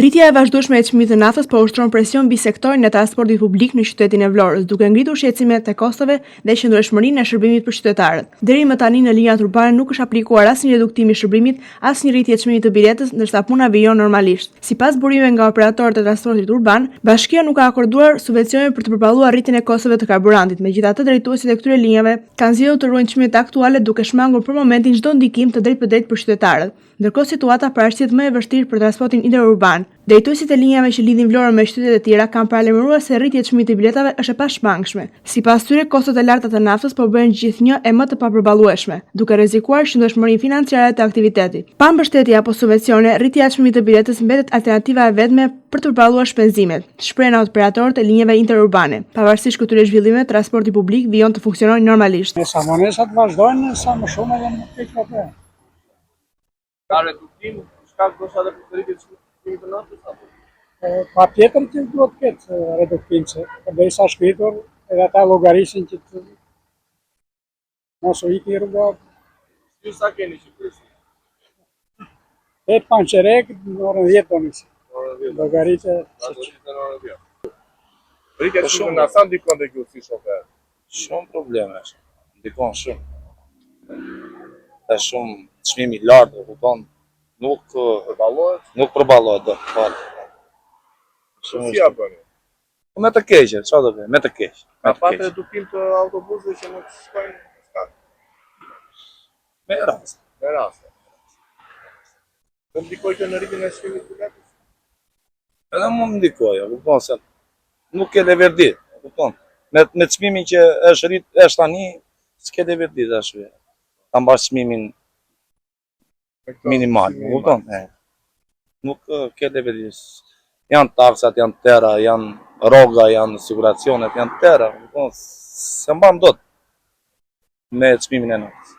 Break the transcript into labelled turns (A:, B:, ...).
A: Rritja e vazhdueshme e çmimit të naftës po ushtron presion mbi sektorin e transportit publik në qytetin e Vlorës, duke ngritur shqetësimet e kostove dhe qëndrueshmërinë e shërbimit për qytetarët. Deri më tani në linjat urbane nuk është aplikuar asnjë reduktim i shërbimit, asnjë rritje çmimit të biletës, ndërsa puna vijon normalisht. Sipas burimeve nga operatorët e transportit urban, bashkia nuk ka akorduar subvencione për të përballuar rritjen e kostove të karburantit. Megjithatë, drejtuesit e këtyre linjave kanë zgjedhur të ruajnë çmimet aktuale duke shmangur për momentin çdo ndikim të drejtpërdrejtë për qytetarët. Ndërkohë situata paraqitetet më e vështirë për transportin interurban. Drejtuesit e linjave që lidhin Vlorën me qytetet e tjera kanë paralajmëruar se rritja e çmimit të biletave është e pashmangshme. Sipas tyre, kostot e larta të naftës po bëhen gjithnjë e më të papërballueshme, duke rrezikuar qëndrueshmërinë financiare të aktivitetit. Pa mbështetje apo subvencione, rritja e çmimit të biletës mbetet alternativa e vetme për të përballuar shpenzimet, shprehen operatorët e linjave interurbane. Pavarësisht këtyre zhvillimeve, transporti publik vijon të funksionojë normalisht.
B: Sa monesat vazhdojnë, sa më shumë edhe më keq atë.
C: Ka reduktim, shkak ndoshta edhe për rritjen e çmimit të naftës apo?
B: Patjetër që duhet të ketë reduktim, se përderisa shkritur edhe ata llogarisin që të mos u ikë rruga.
C: Ju sa keni shqipërisë?
B: 8 panqerek në orën 10 do nisi. Llogaritë.
C: Rritja e çmimit të naftës ndikon tek ju si shofer?
D: Shumë probleme është, ndikon shumë. Është shumë çmimi i lartë, kupton, nuk përballohet dot fare.
C: Si ja bëni?
D: Me të keqe, çfarë do bëj? Me të keq.
C: Ka pasur reduktim të autobusëve që nuk shkojnë s'ka.
D: Me rast.
C: Me raste. Do ndikoj kjo në rritjen e çmimit të biletës?
D: Edhe më ndikoj, kupton se nuk ke leverdit, kupton. Me çmimin që është tani, s'ke leverdit ashtu. Ta mbash çmimin minimal, kupton? Nuk ke leverdit. Janë taksat, janë tëra, janë rroga, janë siguracionet, janë tëra, kupton? Se mban dot me çmimin e naftës.